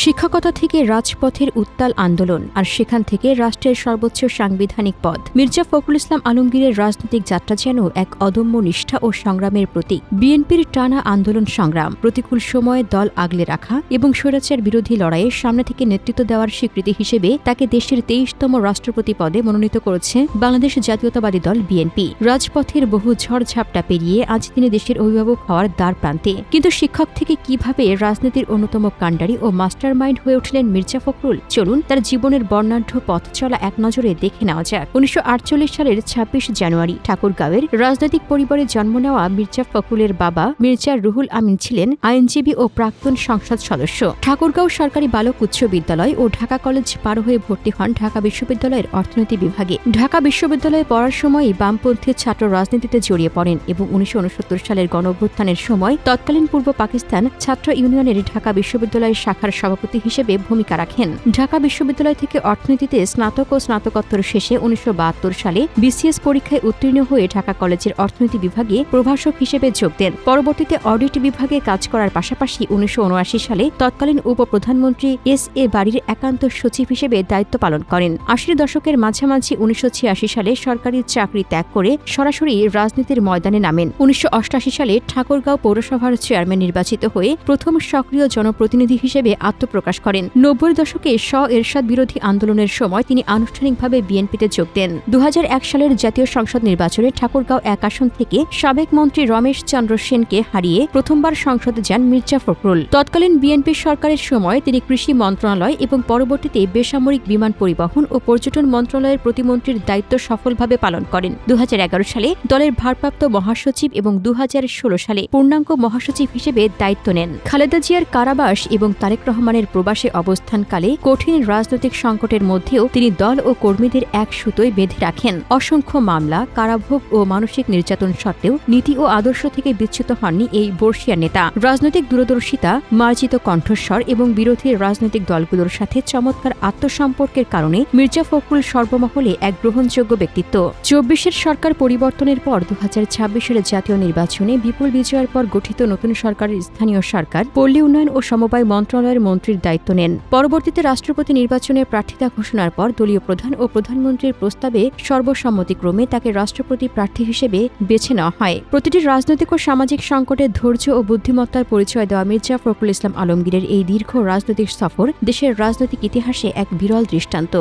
শিক্ষকতা থেকে রাজপথের উত্তাল আন্দোলন আর সেখান থেকে রাষ্ট্রের সর্বোচ্চ সাংবিধানিক পদ। মির্জা ফখরুল ইসলাম আলমগীরের রাজনৈতিক যাত্রা যেন এক অদম্য নিষ্ঠা ও সংগ্রামের প্রতীক। বিএনপির টানা আন্দোলন সংগ্রাম, প্রতিকূল সময়ে দল আগলে রাখা এবং স্বৈরাচার বিরোধী লড়াইয়ের সামনে থেকে নেতৃত্ব দেওয়ার স্বীকৃতি হিসেবে তাকে দেশের 23তম রাষ্ট্রপতি পদে মনোনীত করেছে বাংলাদেশ জাতীয়তাবাদী দল বিএনপি। রাজপথের বহু ঝড়ঝাপটা পেরিয়ে আজ তিনি দেশের অভিভাবক হওয়ার দ্বার প্রান্তে। কিন্তু শিক্ষক থেকে কিভাবে রাজনীতির অন্যতম কাণ্ডারি ও মাস্টারমাইন্ড হয়ে উঠলেন মির্জা ফখরুল? চলুন তার জীবনের বর্ণাঢ্য পথ চলা এক নজরে দেখে নেওয়া যাক। 1948 সালের 26 জানুয়ারি ঠাকুরগাঁওয়ের রাজনৈতিক পরিবারে জন্ম নেওয়া মির্জা ফখরুলের বাবা মির্জা রুহুল আমিন ছিলেন আইনজীবী ও প্রাক্তন সংসদ সদস্য। ঠাকুরগাঁও সরকারি বালক উচ্চ বিদ্যালয় ও ঢাকা কলেজ পার হয়ে ভর্তি হন ঢাকা বিশ্ববিদ্যালয়ের অর্থনীতি বিভাগে। ঢাকা বিশ্ববিদ্যালয়ে পড়ার সময়ই বামপন্থী ছাত্র রাজনীতিতে জড়িয়ে পড়েন এবং 1969 সালের গণঅভ্যুত্থানের সময় তৎকালীন পূর্ব পাকিস্তান ছাত্র ইউনিয়নের ঢাকা বিশ্ববিদ্যালয়ের শাখার সভাপতি হিসেবে ভূমিকা রাখেন। ঢাকা বিশ্ববিদ্যালয় থেকে অর্থনীতিতে স্নাতক ও স্নাতকোত্তর শেষে 1972 সালে বিসিএস পরীক্ষায় উত্তীর্ণ হয়ে ঢাকা কলেজের অর্থনীতি বিভাগে প্রভাষক হিসেবে যোগ দেন। পরবর্তীতে অডিট বিভাগে কাজ করার পাশাপাশি 1979 সালে তৎকালীন উপপ্রধানমন্ত্রী এস.এ. বারীর একান্ত সচিব হিসেবে দায়িত্ব পালন করেন। 80 দশকের মাঝামাঝি 1986 সালে সরকারি চাকরি ত্যাগ করে সরাসরি রাজনীতির ময়দানে নামেন। 1988 সালে ঠাকুরগাঁও পৌরসভার চেয়ারম্যান নির্বাচিত হয়ে প্রথম সক্রিয় জনপ্রতিনিধি হিসেবে আত্মপ্রকাশ করেন। 90 দশকে এরশাদ বিরোধী আন্দোলনের সময় তিনি আনুষ্ঠানিকভাবে বিএনপিতে যোগ দেন। 2001 সালের জাতীয় সংসদ নির্বাচনে ঠাকুরগাঁও 1 আসন থেকে সাবেক মন্ত্রী রমেশ চন্দ্র সেনকে হারিয়ে প্রথমবার সংসদে যান মির্জা ফখরুল। তৎকালীন বিএনপি সরকারের সময় তিনি কৃষি মন্ত্রণালয় এবং পরবর্তীতে বেসামরিক বিমান পরিবহন ও পর্যটন মন্ত্রণালয়ের প্রতিমন্ত্রীর দায়িত্ব সফলভাবে পালন করেন। 2011 সালে দলের ভারপ্রাপ্ত মহাসচিব এবং 2016 সালে পূর্ণাঙ্গ মহাসচিব হিসেবে দায়িত্ব নেন। খালেদা জিয়ার কারাবাস এবং তারেক রহমানের প্রবাসে অবস্থানকালে কঠিন রাজনৈতিক সংকটের মধ্যেও তিনি দল ও কর্মীদের এক সুতোয় বেঁধে রাখেন। অসংখ্য মামলা, কারাভোগ ও মানসিক নির্যাতন সত্ত্বেও নীতি ও আদর্শ থেকে বিচ্যুত হননি এই বর্ষিয়া নেতা। রাজনৈতিক দূরদর্শিতা, মার্জিত কণ্ঠস্বর এবং বিরোধী রাজনৈতিক দলগুলোর সাথে চমৎকার আত্মসম্পর্কের কারণে মির্জা ফখরুল সর্বমহলে এক গ্রহণযোগ্য ব্যক্তিত্ব। 24-এর সরকার পরিবর্তনের পর 2026-এর জাতীয় নির্বাচনে বিপুল বিজয়ের পর গঠিত নতুন সরকারের স্থানীয় সরকার পল্লী উন্নয়ন ও সমবায় মন্ত্রণালয়ের মন্ত্রীর দায়িত্ব নেন। পরবর্তীতে রাষ্ট্রপতি নির্বাচনের প্রার্থিতা ঘোষণার পর দলীয় প্রধান ও প্রধানমন্ত্রীর প্রস্তাবে সর্বসম্মতিক্রমে তাকে রাষ্ট্রপতি প্রার্থী হিসেবে বেছে নেওয়া হয়। প্রতিটি রাজনৈতিক ও সামাজিক সংকটে ধৈর্য ও বুদ্ধিমত্তার পরিচয় দেওয়া মির্জা ফখরুল ইসলাম আলমগীরের এই দীর্ঘ রাজনৈতিক সফর দেশের রাজনৈতিক ইতিহাসে এক বিরল দৃষ্টান্ত।